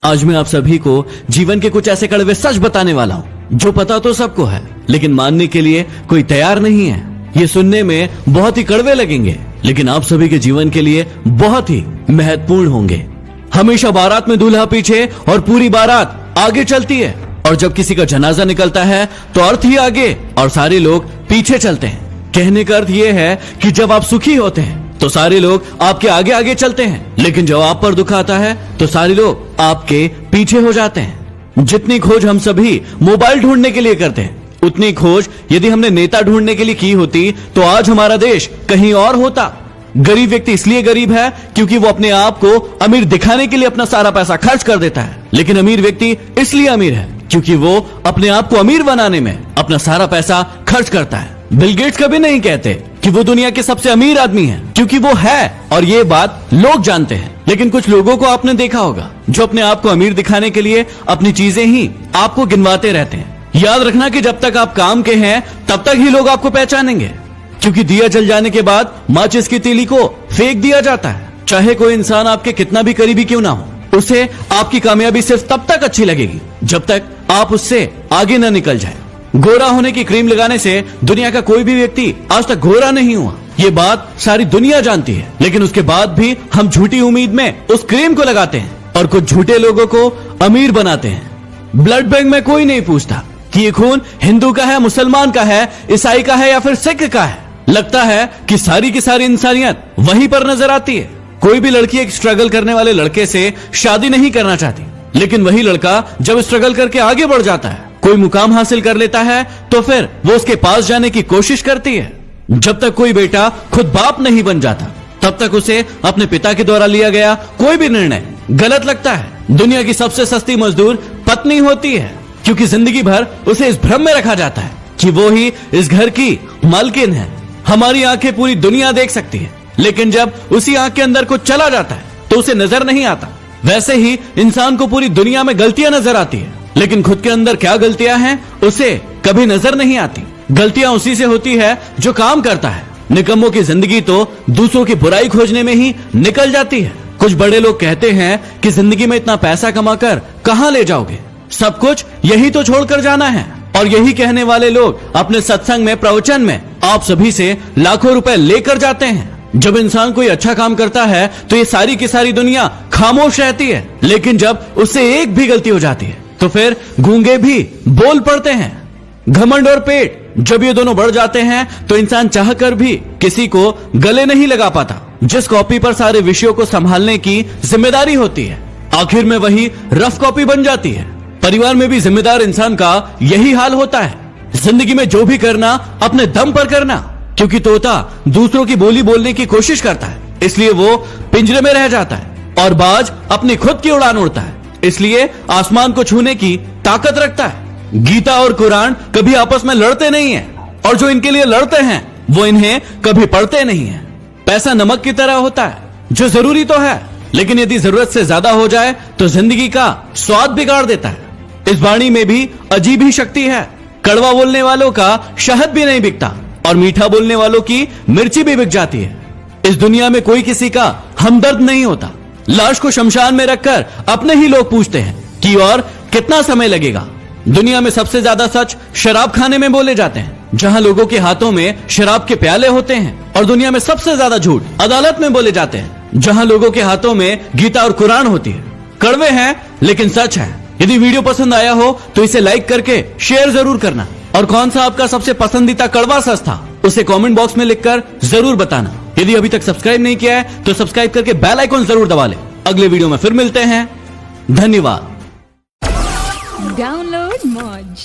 आज मैं आप सभी को जीवन के कुछ ऐसे कड़वे सच बताने वाला हूँ जो पता तो सबको है, लेकिन मानने के लिए कोई तैयार नहीं है। ये सुनने में बहुत ही कड़वे लगेंगे, लेकिन आप सभी के जीवन के लिए बहुत ही महत्वपूर्ण होंगे। हमेशा बारात में दूल्हा पीछे और पूरी बारात आगे चलती है, और जब किसी का जनाजा निकलता है तो अर्थ ही आगे और सारे लोग पीछे चलते हैं। कहने का अर्थ ये है कि जब आप सुखी होते हैं तो सारे लोग आपके आगे आगे चलते हैं, लेकिन जब आप पर दुख आता है तो सारे लोग आपके पीछे हो जाते हैं। जितनी खोज हम सभी मोबाइल ढूंढने के लिए करते हैं, उतनी खोज यदि हमने नेता ढूंढने के लिए की होती तो आज हमारा देश कहीं और होता। गरीब व्यक्ति इसलिए गरीब है क्योंकि वो अपने आप को अमीर दिखाने के लिए अपना सारा पैसा खर्च कर देता है, लेकिन अमीर व्यक्ति इसलिए अमीर है क्योंकि वो अपने आप को अमीर बनाने में अपना सारा पैसा खर्च करता है। बिल गेट्स कभी नहीं कहते कि वो दुनिया के सबसे अमीर आदमी है, क्योंकि वो है और ये बात लोग जानते हैं। लेकिन कुछ लोगों को आपने देखा होगा जो अपने आप को अमीर दिखाने के लिए अपनी चीजें ही आपको गिनवाते रहते हैं। याद रखना कि जब तक आप काम के हैं तब तक ही लोग आपको पहचानेंगे, क्योंकि दिया जल जाने के बाद माचिस की तीली को फेंक दिया जाता है। चाहे कोई इंसान आपके कितना भी करीबी क्यों ना हो, उसे आपकी कामयाबी सिर्फ तब तक अच्छी लगेगी जब तक आप उससे आगे न निकल जाए। गोरा होने की क्रीम लगाने से दुनिया का कोई भी व्यक्ति आज तक गोरा नहीं हुआ, ये बात सारी दुनिया जानती है, लेकिन उसके बाद भी हम झूठी उम्मीद में उस क्रीम को लगाते हैं और कुछ झूठे लोगों को अमीर बनाते हैं। ब्लड बैंक में कोई नहीं पूछता कि ये खून हिंदू का है, मुसलमान का है, ईसाई का है या फिर सिख का है। लगता है कि सारी की सारी इंसानियत वहीं पर नजर आती है। कोई भी लड़की एक स्ट्रगल करने वाले लड़के से शादी नहीं करना चाहती, लेकिन वही लड़का जब स्ट्रगल करके आगे बढ़ जाता है, कोई मुकाम हासिल कर लेता है, तो फिर वो उसके पास जाने की कोशिश करती है। जब तक कोई बेटा खुद बाप नहीं बन जाता तब तक उसे अपने पिता के द्वारा लिया गया कोई भी निर्णय गलत लगता है। दुनिया की सबसे सस्ती मजदूर पत्नी होती है, क्योंकि जिंदगी भर उसे इस भ्रम में रखा जाता है कि वो ही इस घर की मालकिन है। हमारी आंखें पूरी दुनिया देख सकती है, लेकिन जब उसी आंख के अंदर कुछ चला जाता है तो उसे नजर नहीं आता। वैसे ही इंसान को पूरी दुनिया में गलतियां नजर आती है, लेकिन खुद के अंदर क्या गलतियां हैं उसे कभी नजर नहीं आती। गलतियां उसी से होती है जो काम करता है। निकम्मों की जिंदगी तो दूसरों की बुराई खोजने में ही निकल जाती है। कुछ बड़े लोग कहते हैं कि जिंदगी में इतना पैसा कमाकर कहां ले जाओगे, सब कुछ यही तो छोड़कर जाना है। और यही कहने वाले लोग अपने सत्संग में, प्रवचन में आप सभी से लाखों रुपए लेकर जाते हैं। जब इंसान कोई अच्छा काम करता है तो ये सारी की सारी दुनिया खामोश रहती है, लेकिन जब उससे एक भी गलती हो जाती है तो फिर गूंगे भी बोल पड़ते हैं। घमंड और पेट जब ये दोनों बढ़ जाते हैं तो इंसान चाहकर भी किसी को गले नहीं लगा पाता। जिस कॉपी पर सारे विषयों को संभालने की जिम्मेदारी होती है, आखिर में वही रफ कॉपी बन जाती है। परिवार में भी जिम्मेदार इंसान का यही हाल होता है। जिंदगी में जो भी करना अपने दम पर करना, क्योंकि तोता दूसरों की बोली बोलने की कोशिश करता है, इसलिए वो पिंजरे में रह जाता है, और बाज अपनी खुद की उड़ान उड़ता है, इसलिए आसमान को छूने की ताकत रखता है। गीता और कुरान कभी आपस में लड़ते नहीं हैं, और जो इनके लिए लड़ते हैं वो इन्हें कभी पढ़ते नहीं हैं। पैसा नमक की तरह होता है जो जरूरी तो है, लेकिन यदि जरूरत से ज्यादा हो जाए तो जिंदगी का स्वाद बिगाड़ देता है। इस वाणी में भी अजीब ही शक्ति है। कड़वा बोलने वालों का शहद भी नहीं बिकता, और मीठा बोलने वालों की मिर्ची भी बिक जाती है। इस दुनिया में कोई किसी का हमदर्द नहीं होता। लाश को शमशान में रखकर अपने ही लोग पूछते हैं कि और कितना समय लगेगा। दुनिया में सबसे ज्यादा सच शराब खाने में बोले जाते हैं, जहां लोगों के हाथों में शराब के प्याले होते हैं, और दुनिया में सबसे ज्यादा झूठ अदालत में बोले जाते हैं, जहां लोगों के हाथों में गीता और कुरान होती है। कड़वे हैं लेकिन सच है। यदि वीडियो पसंद आया हो तो इसे लाइक करके शेयर जरूर करना, और कौन सा आपका सबसे पसंदीदा कड़वा सच था उसे कमेंट बॉक्स में लिखकर जरूर बताना। यदि अभी तक सब्सक्राइब नहीं किया है तो सब्सक्राइब करके बेल आइकन जरूर दबा लें। अगले वीडियो में फिर मिलते हैं। धन्यवाद। Download Moj.